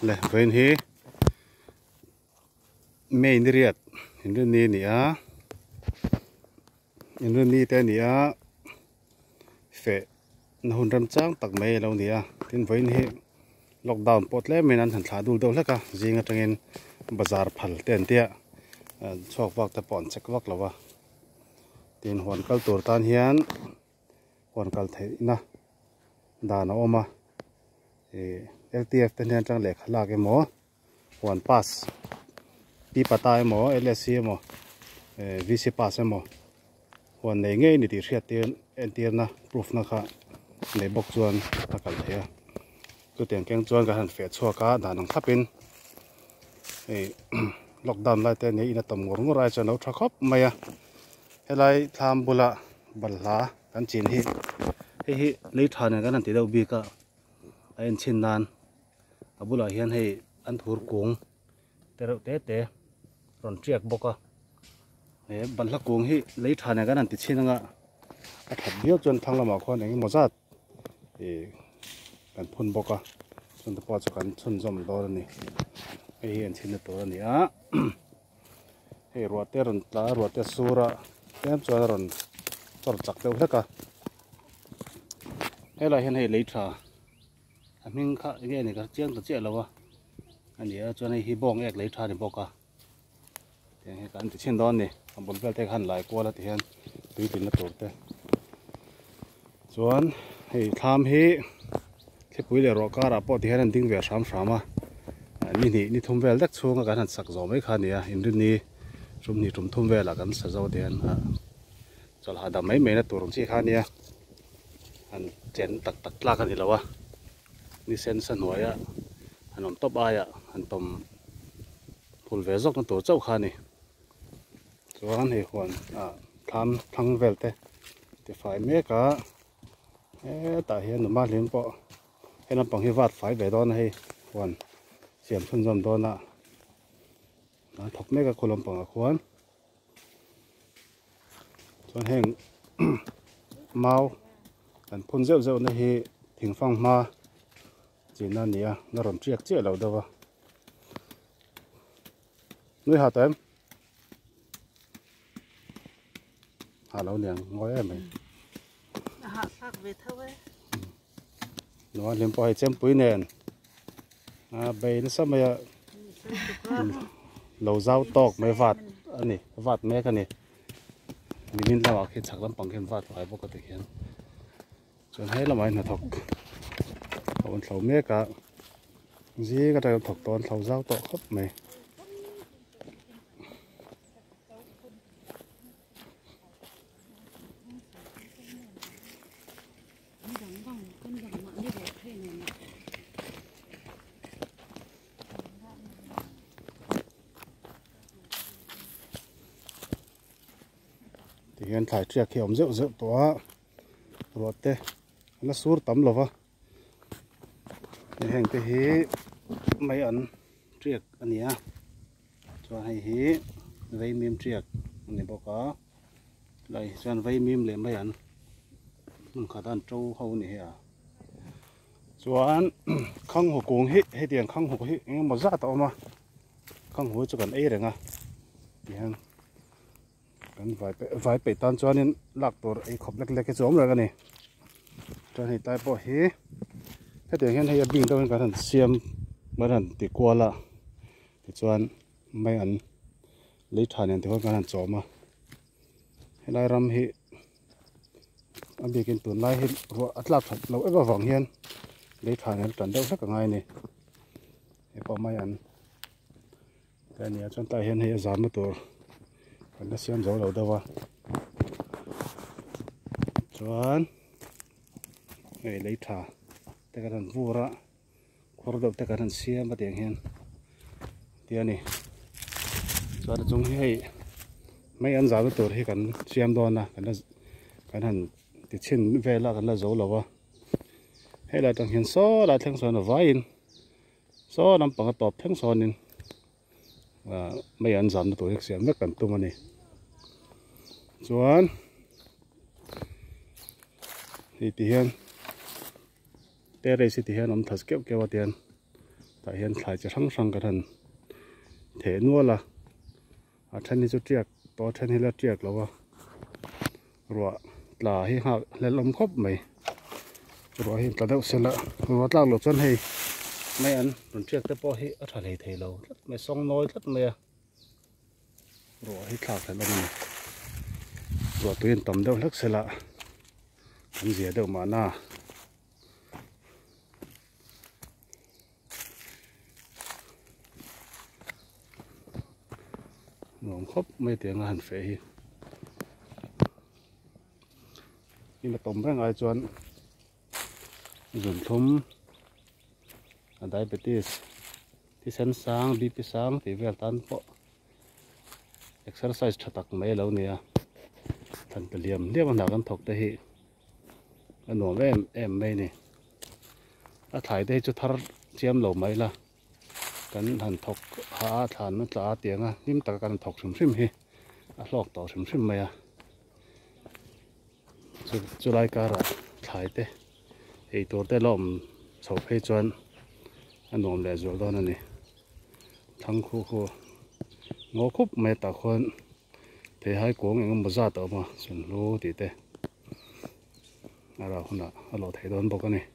le vein hi main riat in rin ni nia in rin ni te nia fe na hun ram chang tak mai lo nia tin vein hi lockdown pot le men an han thla dul do leka jinga tangin bazar phal ten tia chok wak ta pon chek wak lawa tin hon kal tur tan hian hon kal thei na da na oma LTF ten hian tang le khala ke mo hon pass pi pata mo LSC mo VC pass mo hon nei nge ni ti hriat ten entir na proof na kha nei bok chuan takal thea tu tiang keng chuan ka han fe chhuaka danang thapin lockdown lai te nei ina tam ngor ngorai chan au tha khop maya helai tham bula balha kan chin hi hi lei thana kan ti dau bi ka ain chin nan abula hian hei an thur kung te ron triak boka balha kung hi lei thana kan ti chinanga a that biak chuan thanglama khon eng mozat kan phun boka chun ta pa chu kan chun jom dor ni hei an chin na tur ani a hei ruate ron tla ruate sura tem chuan ron chor chak deuh hleka helai hian hei leitha a hming kha nge ni ka chiang ta che lawa ani a chuan hi bong ek leitha ni boka te he kan ti chin don ni ambul bel te khan lai ko la ti hian tui tin na tur te chuan hei tham hi thepui le ro kara po ti hian ding ve sham shama ni thum vel dak chunga kan han sak zo mai kha ni a in rin ni tum thum vela kan sa zo den chal hada mai na tur chi kha ni a an chen tak tla kan ilawa ni sen san hoya anom top aya an tom phul ve zok na tur chau kha ni chuan he hon tham thang vel te fai me ka ta hian ma lim po hena pang hi wat fai ve don hei hon siam chun jom dona thok me ka kolom pang a khuan chuan heng mau kan phun zeu na hi thingfang ma china nia na ron triak che lo dawa nui ha tem halo niang ngoi em ha sak ve thawe no lim po hai chem pui nen be na samaya lo zau tok mai wat ani wat me ka ni min lawa khi chaklam pangkhen wat vai bok ka te hian chuan he lamai na thok on thlo me ka ji ka ta thok ton thlo zau to khop mai thì hiện tại triệt khi ông rượu to rồi te nó sur tắm lova hiện cái hí mấy ẩn triệt anh nhá cho hay hí vây mìm triệt này bao có lại cho vây mìm lên mấy ẩn mình khá đàn trâu hậu này à cho anh không hồ cuồng hí hay tiền không hồ hí nhưng mà rất to mà không hồ cho cần ấy rồi nghe hiện kan vai pe tan chuanin lak tur ei khop lek lek ke chom ra ni chuan hei tai po hi hetiang hian hei bing to kan han siam man han ti kwala ti chuan mai an lei than an ti ho kan han choma helai ram hi abi kin tun lai hi ro atlak that lo eva wang hian lei than an tan deuh hlek ka ngai ni e po mai an kan ya chuan tai hian hei azam na tur kan na siam zo lo dawa chuan hei lei tha te kan han vura khor do te kan han siam ba tiang hian tiani chuan chung hei mai an za tur hi kan siam don na kan han ti chin vela kan la zo lawa hei la tang hian so la thleng so na vain so lam pang top theng sonin mấy anh dàn tổ chức xem rất cần tung anh này chuan thì hiện tê đây thì hiện ông thật kéo kéo tiền tại hiện tại chỉ sang cái thằng thể nua là thân này cho triệt to thân này là triệt rồi rồi là hi hạ lên lồng khóc mày rồi hi ta đâu xem là rồi ta lột chân hay mấy anh còn triệt tới bao hi ở thằng này lâu mày xong nói rất mày rồi hi thảo phải lồng rồi tôi yên tâm đâu lắc xem là anh gì đâu mà na lồng khóc mấy tiếng là hẳn phải nhưng mà tôm ra ngoài chuẩn dùng thúng diabetes thì sẵn sáng BP sáng thì về tan bộ exercise cho tắc mấy lâu nè thành tự liềm liềm bằng nào con thọc đây anh nói với em mấy nè à thải đây cho thar chiêm lâu mấy là cái thành thọc hạ thành nó trả tiền à nhưng ta cái thọc sum sum hi à lọc tàu sum sum mấy à cho lại cả rồi thải đây thì tôi đây lom sầu phê chuẩn anh nói lại rồi đó nè thằng khu ngô khúc mấy ta con thì hai cuốn người mà ra tàu mà xuân lúa thì thế à rồi hôm nào thấy đón bốc cái này